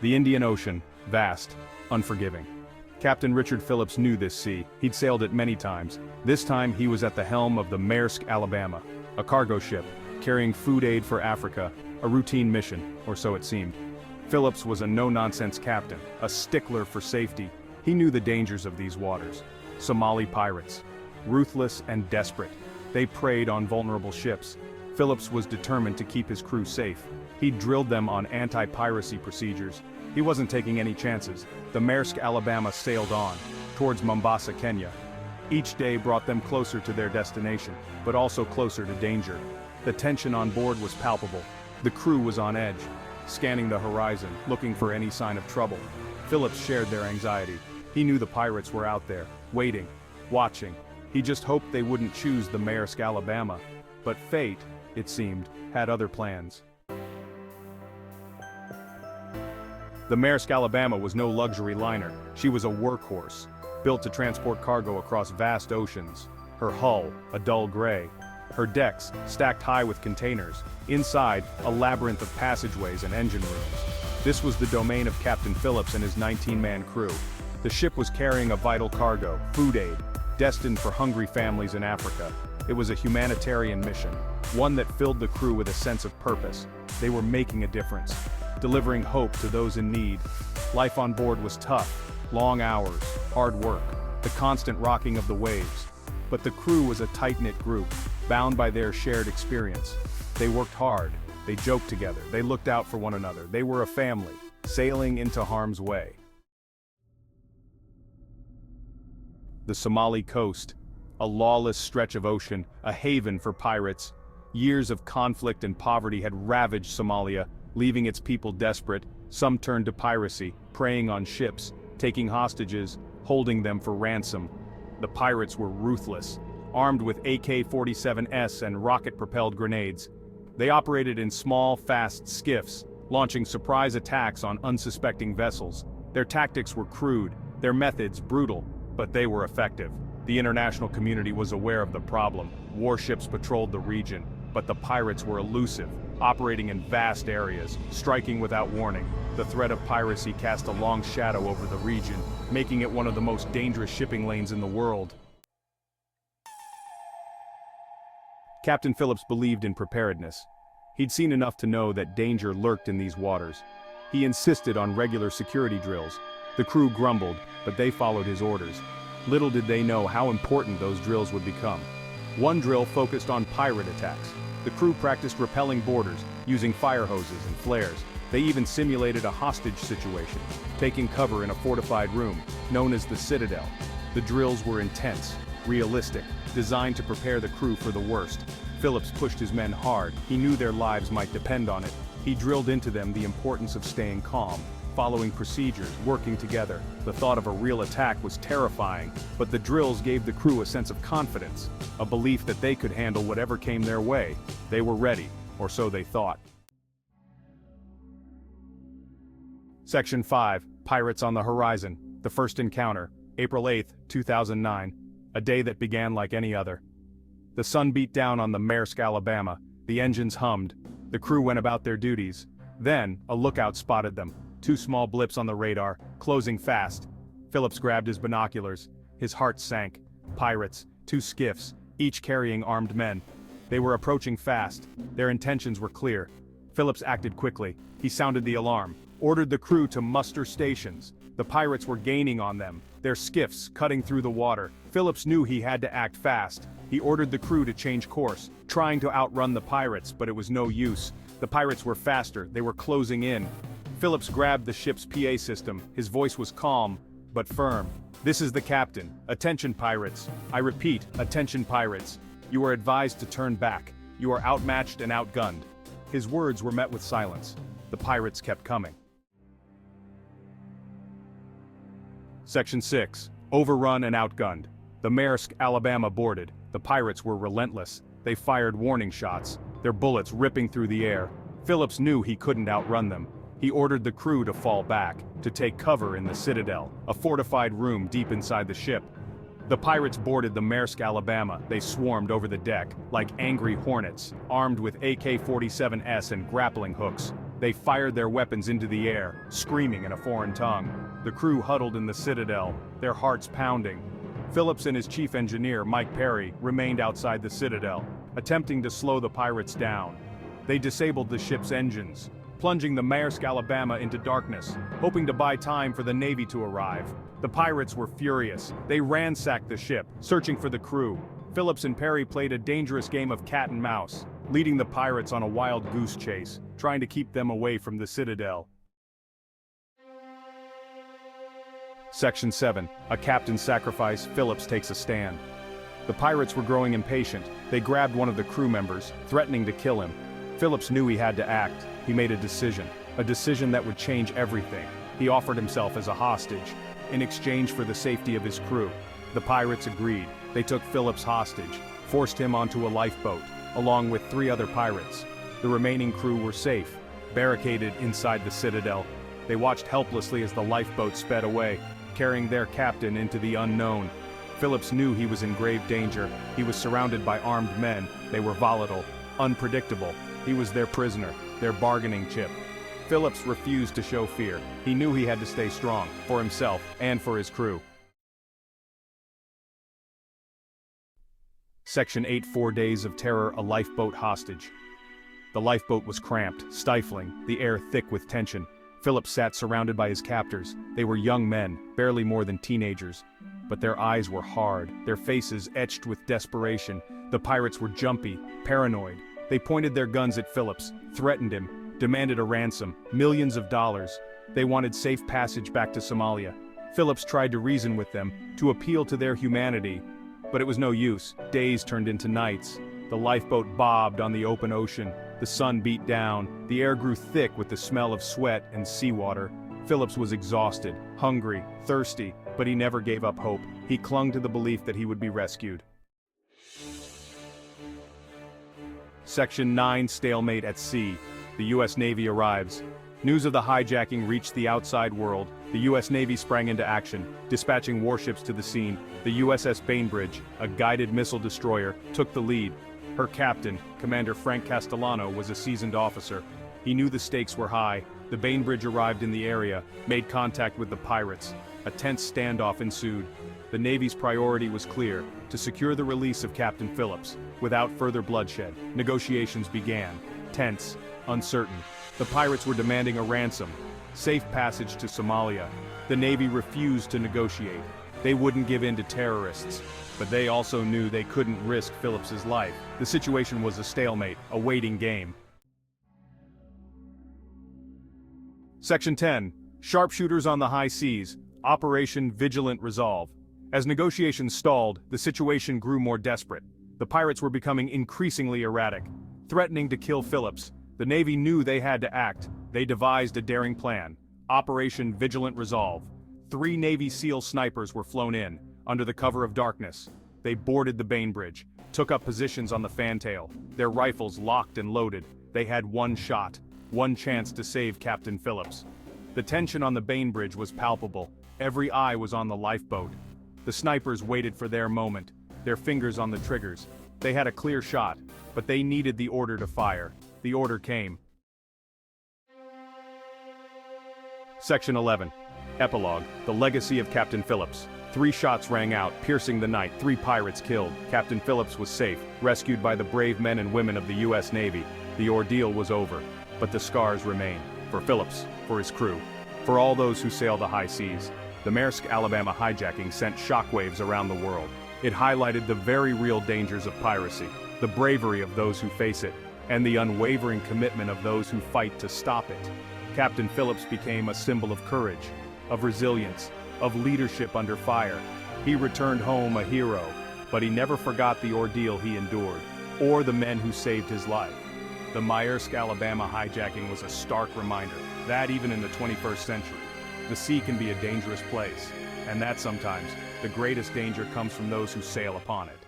The Indian Ocean, vast, unforgiving. Captain Richard Phillips knew this sea. He'd sailed it many times. This time he was at the helm of the Maersk, Alabama, a cargo ship, carrying food aid for Africa, a routine mission, or so it seemed. Phillips was a no-nonsense captain, a stickler for safety. He knew the dangers of these waters. Somali pirates. Ruthless and desperate. They preyed on vulnerable ships. Phillips was determined to keep his crew safe. He drilled them on anti-piracy procedures. He wasn't taking any chances. The Maersk, Alabama sailed on, towards Mombasa, Kenya. Each day brought them closer to their destination, but also closer to danger. The tension on board was palpable. The crew was on edge, scanning the horizon, looking for any sign of trouble. Phillips shared their anxiety. He knew the pirates were out there, waiting, watching. He just hoped they wouldn't choose the Maersk, Alabama. But fate, it seemed, had other plans. The Maersk, Alabama was no luxury liner. She was a workhorse, built to transport cargo across vast oceans. Her hull, a dull gray. Her decks, stacked high with containers. Inside, a labyrinth of passageways and engine rooms. This was the domain of Captain Phillips and his 19-man crew. The ship was carrying a vital cargo, food aid, destined for hungry families in Africa. It was a humanitarian mission, one that filled the crew with a sense of purpose. They were making a difference, delivering hope to those in need. Life on board was tough, long hours, hard work, the constant rocking of the waves. But the crew was a tight-knit group, bound by their shared experience. They worked hard, they joked together, they looked out for one another. They were a family, sailing into harm's way. The Somali coast, a lawless stretch of ocean, a haven for pirates. Years of conflict and poverty had ravaged Somalia, leaving its people desperate. Some turned to piracy, preying on ships, taking hostages, holding them for ransom. The pirates were ruthless, armed with AK-47s and rocket-propelled grenades. They operated in small, fast skiffs, launching surprise attacks on unsuspecting vessels. Their tactics were crude, their methods brutal, but they were effective. The international community was aware of the problem. Warships patrolled the region, but the pirates were elusive, operating in vast areas, striking without warning. The threat of piracy cast a long shadow over the region, making it one of the most dangerous shipping lanes in the world. Captain Phillips believed in preparedness. He'd seen enough to know that danger lurked in these waters. He insisted on regular security drills. The crew grumbled, but they followed his orders. Little did they know how important those drills would become. One drill focused on pirate attacks. The crew practiced repelling boarders, using fire hoses and flares. They even simulated a hostage situation, taking cover in a fortified room, known as the Citadel. The drills were intense, realistic, designed to prepare the crew for the worst. Phillips pushed his men hard. He knew their lives might depend on it. He drilled into them the importance of staying calm, following procedures, working together. The thought of a real attack was terrifying, but the drills gave the crew a sense of confidence, a belief that they could handle whatever came their way. They were ready, or so they thought. Section 5, Pirates on the Horizon. The first encounter, April 8, 2009. A day that began like any other. The sun beat down on the Maersk, Alabama. The engines hummed. The crew went about their duties. Then, a lookout spotted them. 2 small blips on the radar, closing fast. Phillips grabbed his binoculars. His heart sank. Pirates, 2 skiffs, each carrying armed men. They were approaching fast. Their intentions were clear. Phillips acted quickly. He sounded the alarm, ordered the crew to muster stations. The pirates were gaining on them, their skiffs cutting through the water. Phillips knew he had to act fast. He ordered the crew to change course, trying to outrun the pirates, but it was no use. The pirates were faster, they were closing in. Phillips grabbed the ship's PA system. His voice was calm, but firm. "This is the captain. Attention, pirates. I repeat, attention, pirates. You are advised to turn back. You are outmatched and outgunned." His words were met with silence. The pirates kept coming. Section 6, Overrun and Outgunned. The Maersk, Alabama boarded. The pirates were relentless. They fired warning shots, their bullets ripping through the air. Phillips knew he couldn't outrun them. He ordered the crew to fall back, to take cover in the Citadel, a fortified room deep inside the ship. The pirates boarded the Maersk, Alabama. They swarmed over the deck, like angry hornets, armed with AK-47s and grappling hooks. They fired their weapons into the air, screaming in a foreign tongue. The crew huddled in the citadel, their hearts pounding. Phillips and his chief engineer, Mike Perry, remained outside the citadel, attempting to slow the pirates down. They disabled the ship's engines, plunging the Maersk Alabama into darkness, hoping to buy time for the Navy to arrive. The pirates were furious. They ransacked the ship, searching for the crew. Phillips and Perry played a dangerous game of cat and mouse, leading the pirates on a wild goose chase, trying to keep them away from the citadel. Section 7. A captain's sacrifice. Phillips takes a stand. The pirates were growing impatient. They grabbed one of the crew members, threatening to kill him. Phillips knew he had to act. He made a decision that would change everything. He offered himself as a hostage, in exchange for the safety of his crew. The pirates agreed. They took Phillips hostage, forced him onto a lifeboat, along with 3 other pirates. The remaining crew were safe, barricaded inside the citadel. They watched helplessly as the lifeboat sped away, carrying their captain into the unknown. Phillips knew he was in grave danger. He was surrounded by armed men. They were volatile, unpredictable. He was their prisoner, their bargaining chip. Phillips refused to show fear. He knew he had to stay strong, for himself and for his crew. Section 8. 4 Days of Terror. A lifeboat hostage. The lifeboat was cramped, stifling, the air thick with tension. Phillips sat surrounded by his captors. They were young men, barely more than teenagers. But their eyes were hard, their faces etched with desperation. The pirates were jumpy, paranoid. They pointed their guns at Phillips, threatened him, demanded a ransom, millions of dollars. They wanted safe passage back to Somalia. Phillips tried to reason with them, to appeal to their humanity. But it was no use. Days turned into nights. The lifeboat bobbed on the open ocean. The sun beat down. The air grew thick with the smell of sweat and seawater. Phillips was exhausted, hungry, thirsty, but he never gave up hope. He clung to the belief that he would be rescued. Section 9. Stalemate at sea. The U.S. Navy arrives. News of the hijacking reached the outside world. The U.S. Navy sprang into action, dispatching warships to the scene. The USS Bainbridge, a guided missile destroyer, took the lead. Her captain, Commander Frank Castellano, was a seasoned officer. He knew the stakes were high. The Bainbridge arrived in the area, made contact with the pirates. A tense standoff ensued. The Navy's priority was clear: to secure the release of Captain Phillips. Without further bloodshed, negotiations began. Tense, uncertain. The pirates were demanding a ransom, safe passage to Somalia. The Navy refused to negotiate. They wouldn't give in to terrorists. But they also knew they couldn't risk Phillips's life. The situation was a stalemate, a waiting game. Section 10. Sharpshooters on the high seas. Operation Vigilant Resolve. As negotiations stalled, the situation grew more desperate. The pirates were becoming increasingly erratic, threatening to kill Phillips. The Navy knew they had to act. They devised a daring plan. Operation Vigilant Resolve. 3 Navy SEAL snipers were flown in, under the cover of darkness. They boarded the Bainbridge, took up positions on the fantail, their rifles locked and loaded. They had one shot, one chance to save Captain Phillips. The tension on the Bainbridge was palpable. Every eye was on the lifeboat. The snipers waited for their moment, their fingers on the triggers. They had a clear shot, but they needed the order to fire. The order came. Section 11. Epilogue. The legacy of Captain Phillips. 3 shots rang out, piercing the night. 3 pirates killed. Captain Phillips was safe, rescued by the brave men and women of the U.S. Navy. The ordeal was over, but the scars remain. For Phillips, for his crew, for all those who sail the high seas. The Maersk Alabama hijacking sent shockwaves around the world. It highlighted the very real dangers of piracy, the bravery of those who face it, and the unwavering commitment of those who fight to stop it. Captain Phillips became a symbol of courage, of resilience, of leadership under fire. He returned home a hero, but he never forgot the ordeal he endured, or the men who saved his life. The Maersk Alabama hijacking was a stark reminder that even in the 21st century, the sea can be a dangerous place, and that sometimes the greatest danger comes from those who sail upon it.